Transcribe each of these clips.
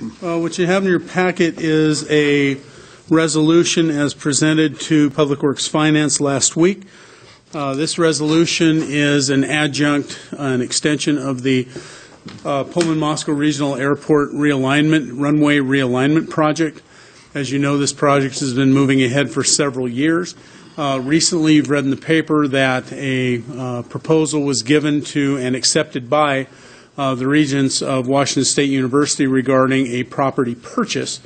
What you have in your packet is a resolution as presented to Public Works Finance last week. This resolution is an adjunct, an extension of the Pullman-Moscow Regional Airport runway realignment project. As you know, this project has been moving ahead for several years. Recently, you've read in the paper that a proposal was given to and accepted by the Regents of Washington State University regarding a property purchase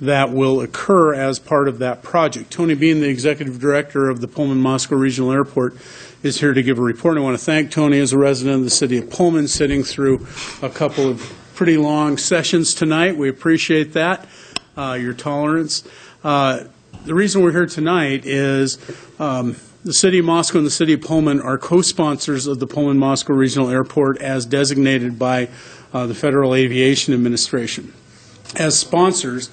that will occur as part of that project. Tony Bean, the Executive Director of the Pullman-Moscow Regional Airport, is here to give a report. I want to thank Tony as a resident of the city of Pullman, sitting through a couple of pretty long sessions tonight. We appreciate that, your tolerance. The reason we're here tonight is the City of Moscow and the City of Pullman are co-sponsors of the Pullman-Moscow Regional Airport as designated by the Federal Aviation Administration. As sponsors,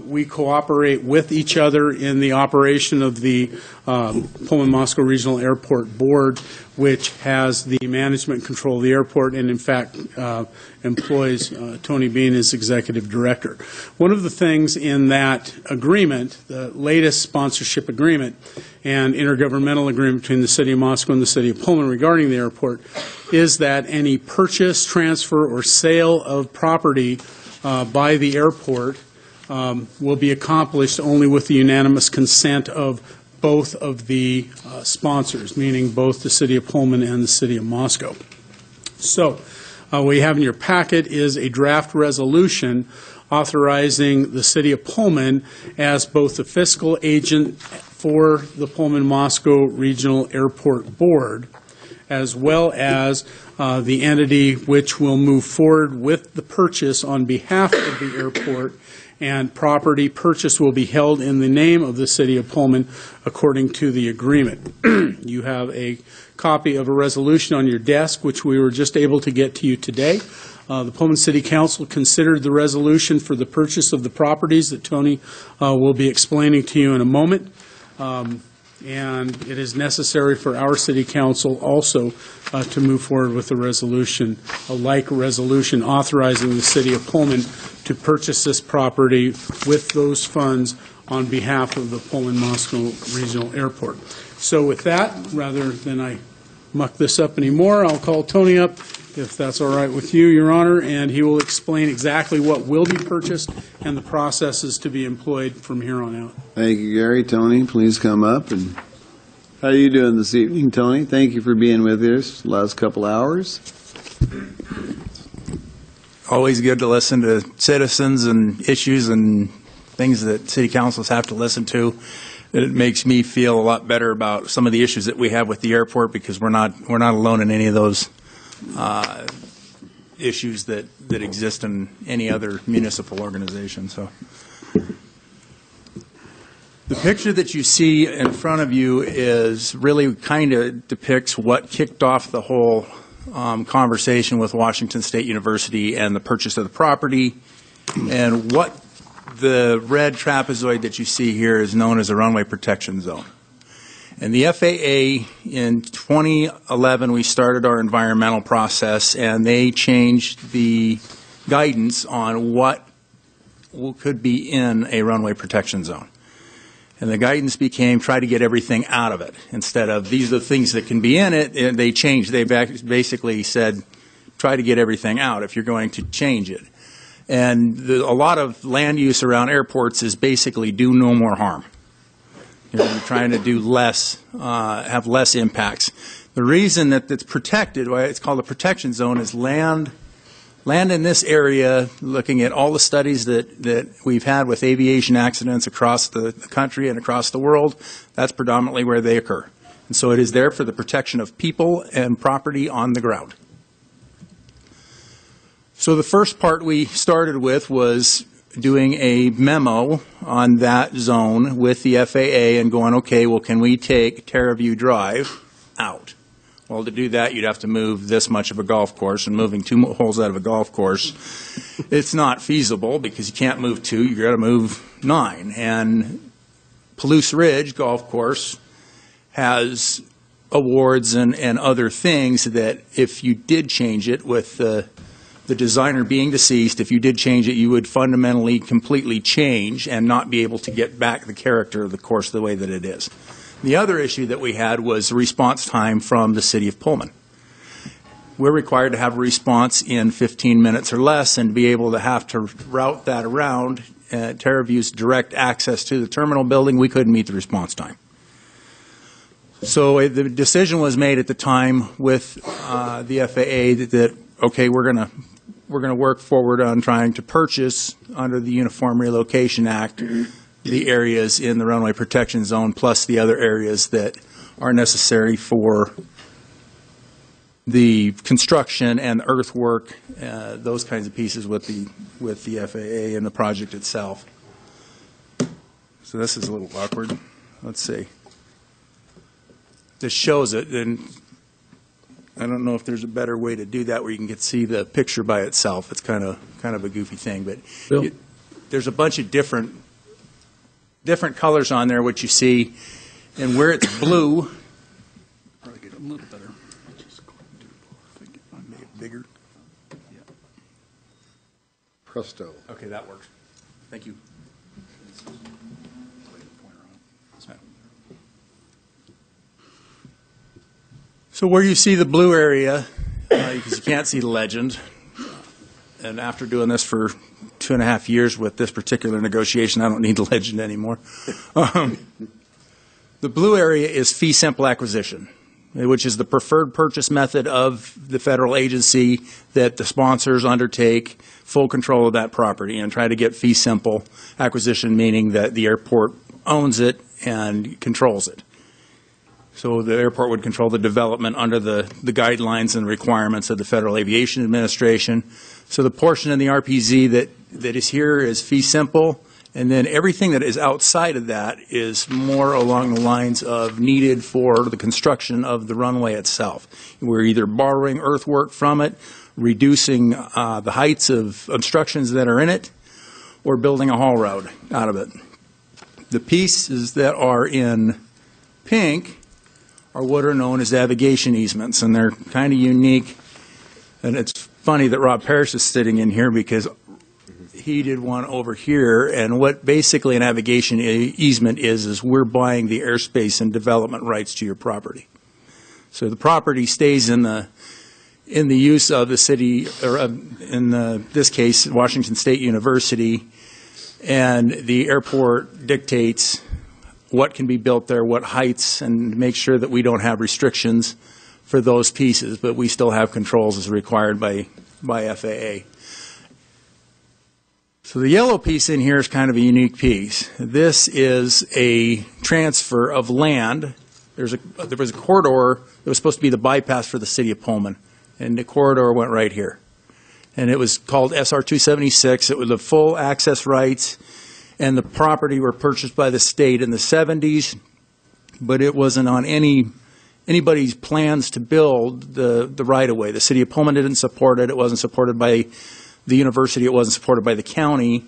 we cooperate with each other in the operation of the Pullman-Moscow Regional Airport Board, which has the management control of the airport and, in fact, employs Tony Bean as Executive Director. One of the things in that agreement, the latest sponsorship agreement and intergovernmental agreement between the City of Moscow and the City of Pullman regarding the airport, is that any purchase, transfer, or sale of property by the airport will be accomplished only with the unanimous consent of both of the sponsors, meaning both the City of Pullman and the City of Moscow. So what you have in your packet is a draft resolution authorizing the City of Pullman as both the fiscal agent for the Pullman-Moscow Regional Airport Board, as well as the entity which will move forward with the purchase on behalf of the airport, and property purchase will be held in the name of the City of Pullman according to the agreement. You have a copy of a resolution on your desk, which we were just able to get to you today. The Pullman City Council considered the resolution for the purchase of the properties that Tony will be explaining to you in a moment. And it is necessary for our City Council also to move forward with a resolution, a like resolution authorizing the City of Pullman to purchase this property with those funds on behalf of the Pullman-Moscow Regional Airport. So with that, rather than I muck this up anymore, I'll call Tony up, if that's all right with you, Your Honor, and he will explain exactly what will be purchased and the processes to be employed from here on out. Thank you, Gary. Tony, please come up. And how are you doing this evening, Tony? Thank you for being with us the last couple hours. Always good to listen to citizens and issues and things that city councils have to listen to. It makes me feel a lot better about some of the issues that we have with the airport, because we're not alone in any of those issues that exist in any other municipal organization. So the picture that you see in front of you is really kind of depicts what kicked off the whole conversation with Washington State University and the purchase of the property, and what the red trapezoid that you see here is known as a runway protection zone. And the FAA, in 2011, we started our environmental process, and they changed the guidance on what could be in a runway protection zone. And the guidance became try to get everything out of it. Instead of these are the things that can be in it, and they changed. They basically said try to get everything out if you're going to change it. And a lot of land use around airports is basically do no more harm. You're trying to do less, have less impacts. The reason that it's protected, why it's called a protection zone, is land in this area, looking at all the studies that we've had with aviation accidents across the country and across the world, that's predominantly where they occur. And so it is there for the protection of people and property on the ground. So the first part we started with was doing a memo on that zone with the FAA and going, okay, well, can we take Terraview Drive out? Well, to do that, you'd have to move this much of a golf course, and moving 2 holes out of a golf course, it's not feasible because you can't move 2, you've got to move 9. And Palouse Ridge Golf Course has awards and other things that if you did change it with the The designer being deceased, if you did change it, you would fundamentally, completely change and not be able to get back the character of the course the way that it is. The other issue that we had was response time from the city of Pullman. We're required to have a response in 15 minutes or less, and to be able to have to route that around. TerraView's direct access to the terminal building, we couldn't meet the response time. So the decision was made at the time with the FAA that okay, we're going to work forward on trying to purchase under the Uniform Relocation Act the areas in the runway protection zone plus the other areas that are necessary for the construction and earthwork, those kinds of pieces with the FAA and the project itself. So this is a little awkward. Let's see. This shows it, and I don't know if there's a better way to do that where you can see the picture by itself. It's kind of a goofy thing, but there's a bunch of different colors on there, what you see, and where it's blue. Probably get a little better. Bigger. Yeah. Presto. Okay, that works. Thank you. So where you see the blue area, because you can't see the legend, and after doing this for 2.5 years with this particular negotiation, I don't need the legend anymore. The blue area is fee simple acquisition, which is the preferred purchase method of the federal agency that the sponsors undertake full control of that property and try to get fee simple acquisition, meaning that the airport owns it and controls it. So the airport would control the development under the guidelines and requirements of the Federal Aviation Administration. So the portion in the RPZ that is here is fee simple, and then everything that is outside of that is more along the lines of needed for the construction of the runway itself. We're either borrowing earthwork from it, reducing the heights of obstructions that are in it, or building a haul route out of it. The pieces that are in pink are what are known as navigation easements, and they're kind of unique. And it's funny that Rob Parrish is sitting in here because he did one over here, and what basically a navigation easement is we're buying the airspace and development rights to your property. So the property stays in the use of the city, or this case, Washington State University, and the airport dictates what can be built there, what heights, and make sure that we don't have restrictions for those pieces, but we still have controls as required by FAA. So the yellow piece in here is kind of a unique piece. This is a transfer of land. There was a corridor that was supposed to be the bypass for the city of Pullman, and the corridor went right here. And it was called SR 276. It was the full access rights, and the property were purchased by the state in the 70s, but it wasn't on anybody's plans to build the right-of-way. The city of Pullman didn't support it. It wasn't supported by the university. It wasn't supported by the county,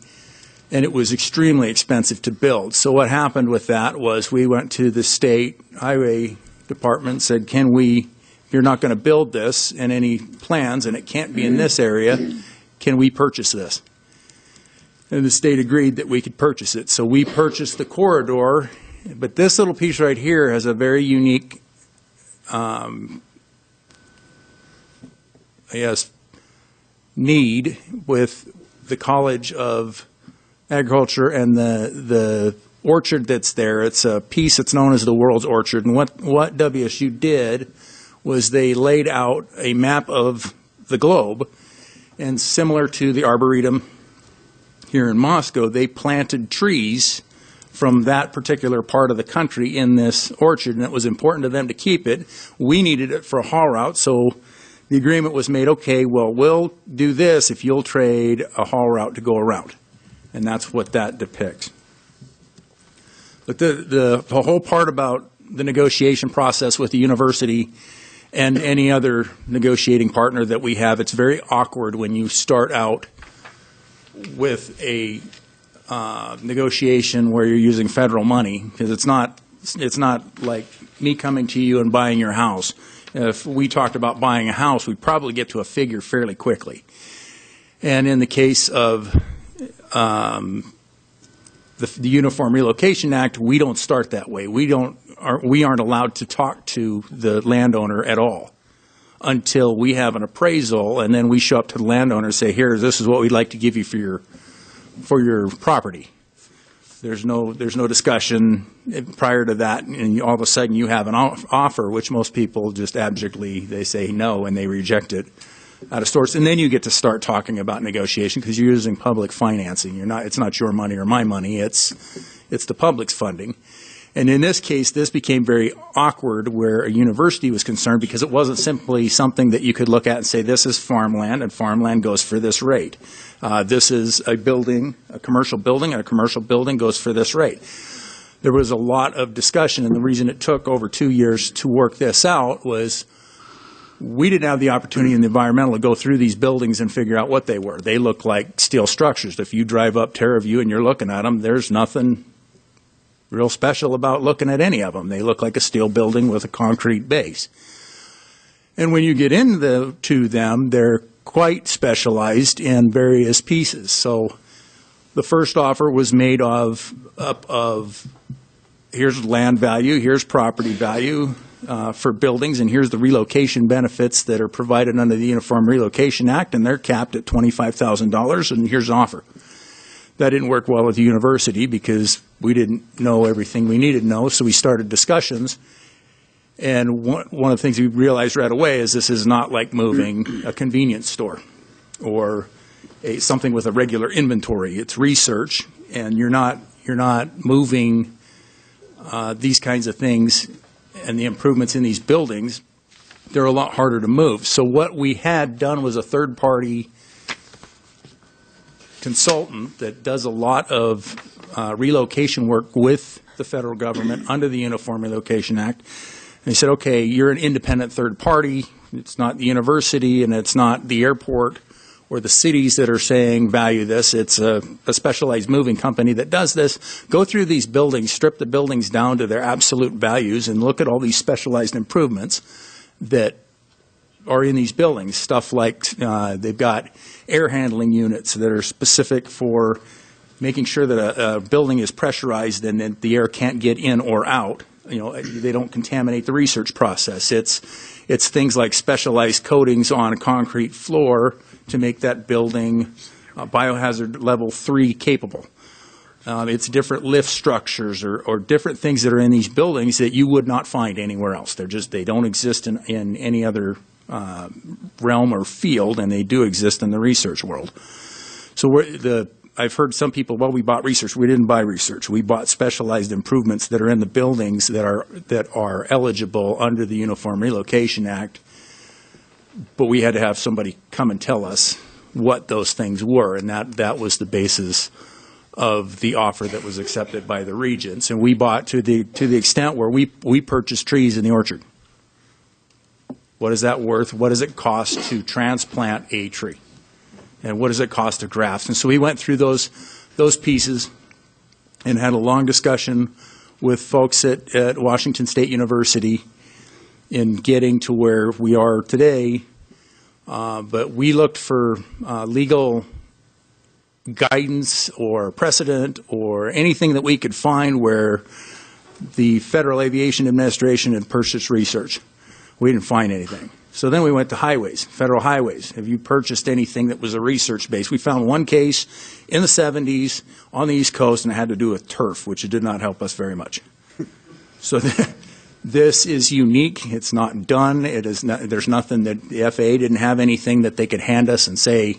and it was extremely expensive to build. So what happened with that was we went to the state highway department, said, if you're not going to build this in any plans, and it can't be in this area, can we purchase this? And the state agreed that we could purchase it. So we purchased the corridor, but this little piece right here has a very unique, need with the College of Agriculture and the orchard that's there. It's a piece that's known as the World's Orchard. And what WSU did was they laid out a map of the globe, and similar to the Arboretum here in Moscow, they planted trees from that particular part of the country in this orchard, and it was important to them to keep it. We needed it for a haul route, so the agreement was made, okay, well, we'll do this if you'll trade a haul route to go around. And that's what that depicts. But the whole part about the negotiation process with the university and any other negotiating partner that we have, it's very awkward when you start out with a negotiation where you're using federal money, because it's not like me coming to you and buying your house. If we talked about buying a house, we'd probably get to a figure fairly quickly. And in the case of the Uniform Relocation Act, we don't start that way. We aren't allowed to talk to the landowner at all until we have an appraisal, and then we show up to the landowner and say, here, this is what we'd like to give you for your property. There's no discussion prior to that, and all of a sudden you have an offer, which most people just abjectly, they say no and they reject it out of sorts, and then you get to start talking about negotiation because you're using public financing. It's not your money or my money. It's the public's funding. And in this case, this became very awkward where a university was concerned because it wasn't simply something that you could look at and say, this is farmland, and farmland goes for this rate. This is a building, a commercial building, and a commercial building goes for this rate. There was a lot of discussion, and the reason it took over 2 years to work this out was we didn't have the opportunity in the environmental to go through these buildings and figure out what they were. They look like steel structures. If you drive up Terraview and you're looking at them, there's nothing real special about looking at any of them. They look like a steel building with a concrete base. And when you get into them, they're quite specialized in various pieces. So the first offer was made of here's land value, here's property value for buildings, and here's the relocation benefits that are provided under the Uniform Relocation Act, and they're capped at $25,000, and here's an offer. That didn't work well with the university because we didn't know everything we needed to know, so we started discussions. And one of the things we realized right away is this is not like moving a convenience store or something with a regular inventory. It's research, and you're not moving these kinds of things and the improvements in these buildings. They're a lot harder to move. So what we had done was a third-party consultant that does a lot of relocation work with the federal government under the Uniform Relocation Act. And he said, okay, you're an independent third party. It's not the university and it's not the airport or the cities that are saying value this. It's a specialized moving company that does this. Go through these buildings, strip the buildings down to their absolute values, and look at all these specialized improvements that are in these buildings. Stuff like they've got air handling units that are specific for making sure that a building is pressurized and that the air can't get in or out. You know, they don't contaminate the research process. It's things like specialized coatings on a concrete floor to make that building biohazard level 3 capable. It's different lift structures or different things that are in these buildings that you would not find anywhere else. They don't exist in any other realm or field, and they do exist in the research world. So I've heard some people, well, we bought research. We didn't buy research. We bought specialized improvements that are in the buildings that are eligible under the Uniform Relocation Act, but we had to have somebody come and tell us what those things were, and that was the basis of the offer that was accepted by the regents. And we bought to the extent where we purchased trees in the orchard. What is that worth? What does it cost to transplant a tree? And what does it cost to graft? And so we went through those pieces and had a long discussion with folks at Washington State University in getting to where we are today. But we looked for legal guidance or precedent or anything that we could find where the Federal Aviation Administration had purchased research. We didn't find anything. So then we went to highways, federal highways. Have you purchased anything that was a research base? We found one case in the 70s on the East Coast, and it had to do with turf, which did not help us very much. So this is unique. It's not done. There's nothing that the FAA didn't have anything that they could hand us and say,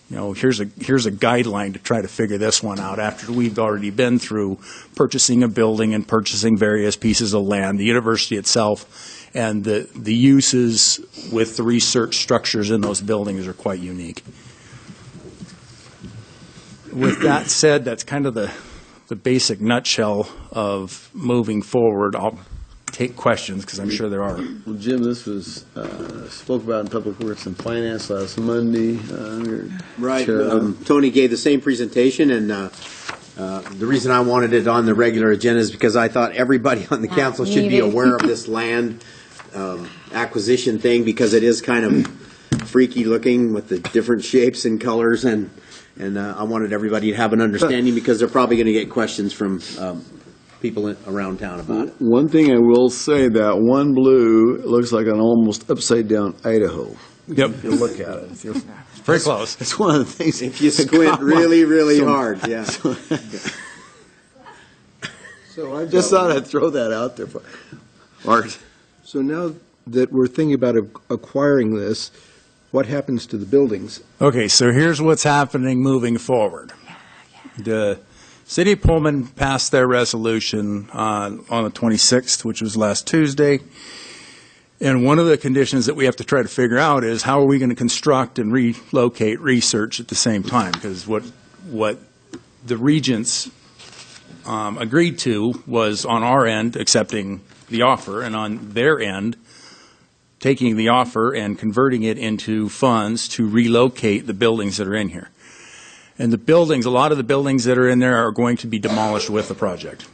you know, here's a guideline to try to figure this one out after we've already been through purchasing a building and purchasing various pieces of land, the university itself. And the uses with the research structures in those buildings are quite unique. With that said, that's kind of the basic nutshell of moving forward. I'll take questions because I'm sure there are. Well, Jim, this was spoke about in Public Works and Finance last Monday. Right. Tony gave the same presentation, and the reason I wanted it on the regular agenda is because I thought everybody on the council should be aware of this land acquisition thing, because it is kind of freaky looking with the different shapes and colors, and I wanted everybody to have an understanding because they're probably going to get questions from people around town about it. One thing I will say, that one blue looks like an almost upside down Idaho. Yep. If you look at it. Very close. It's one of the things. If you squint really, really hard, yeah. So I just thought I'd throw that out there. Art. So now that we're thinking about acquiring this, what happens to the buildings? Okay, so here's what's happening moving forward. The City of Pullman passed their resolution on the 26th, which was last Tuesday. And one of the conditions that we have to try to figure out is how are we going to construct and relocate research at the same time? Because what the regents agreed to was on our end accepting the offer, and on their end taking the offer and converting it into funds to relocate the buildings that are in here. And the buildings, a lot of the buildings that are in there are going to be demolished with the project.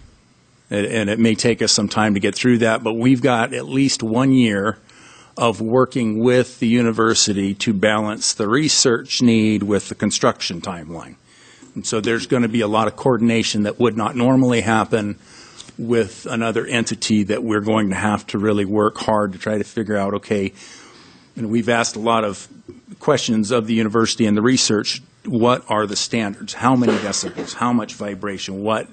And it may take us some time to get through that, but we've got at least 1 year of working with the university to balance the research need with the construction timeline. And so there's going to be a lot of coordination that would not normally happen with another entity that we're going to have to really work hard to try to figure out, okay, and we've asked a lot of questions of the university and the research, what are the standards? How many decibels? How much vibration? What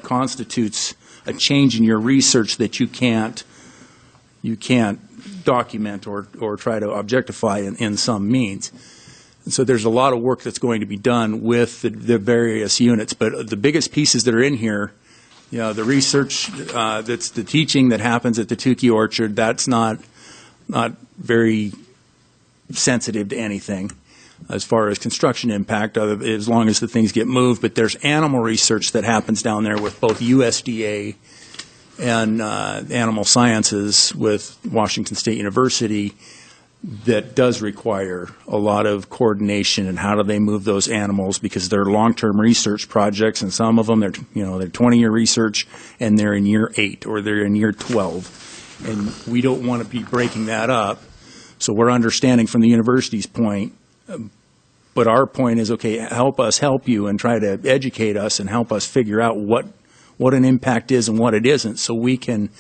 constitutes a change in your research that you can't document or try to objectify in some means? And so there's a lot of work that's going to be done with the various units, but the biggest pieces that are in here, you know, the research, that's the teaching that happens at the Tukey Orchard, that's not very sensitive to anything as far as construction impact, as long as the things get moved. But there's animal research that happens down there with both USDA and animal sciences with Washington State University that does require a lot of coordination and how do they move those animals, because they're long-term research projects, and some of them they're 20-year research and they're in year 8 or they're in year 12, and we don't want to be breaking that up. So we're understanding from the university's point, but our point is, okay, help us help you and try to educate us and help us figure out what an impact is and what it isn't, so we can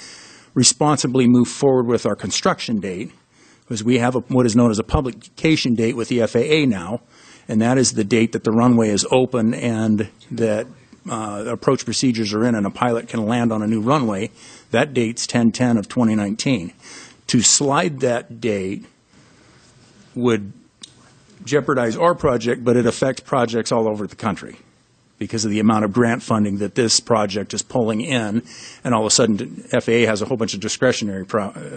responsibly move forward with our construction date. Because we have what is known as a publication date with the FAA now, and that is the date that the runway is open and that approach procedures are in and a pilot can land on a new runway. That date's 10/10 of 2019. To slide that date would jeopardize our project, but it affects projects all over the country because of the amount of grant funding that this project is pulling in, and all of a sudden FAA has a whole bunch of discretionary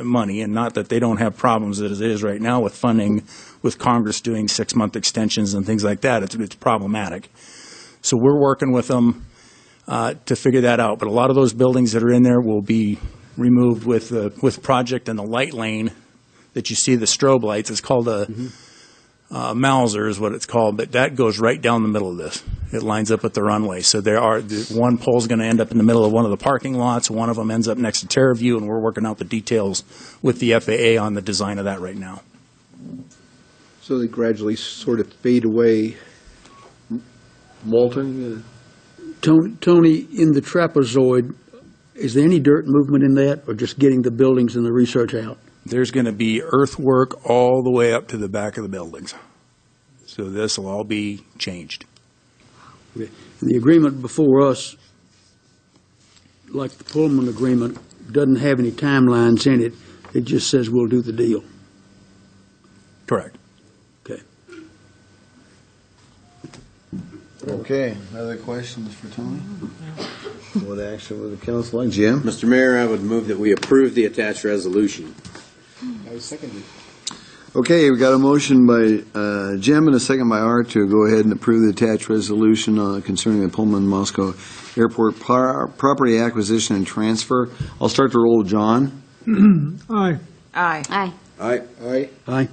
money, and not that they don't have problems as it is right now with funding, with Congress doing 6-month extensions and things like that. It's problematic. So we're working with them to figure that out, but a lot of those buildings that are in there will be removed with project, and the light lane that you see, the strobe lights, it's called a Mauser is what it's called, but that goes right down the middle of this. It lines up with the runway. So one pole's going to end up in the middle of one of the parking lots, one of them ends up next to TerraView, and we're working out the details with the FAA on the design of that right now. So they gradually sort of fade away. Walton? Tony, in the trapezoid, is there any dirt movement in that, or just getting the buildings and the research out? There's going to be earthwork all the way up to the back of the buildings. So this will all be changed. The agreement before us, like the Pullman agreement, doesn't have any timelines in it. It just says we'll do the deal. Correct. Okay. Okay, other questions for Tony? What action would the council like? Jim? Mr. Mayor, I would move that we approve the attached resolution. I second it. Okay, we got a motion by Jim and a second by Art to go ahead and approve the attached resolution concerning the Pullman Moscow Airport property acquisition and transfer. I'll start the roll. John? Aye. Aye. Aye. Aye. Aye.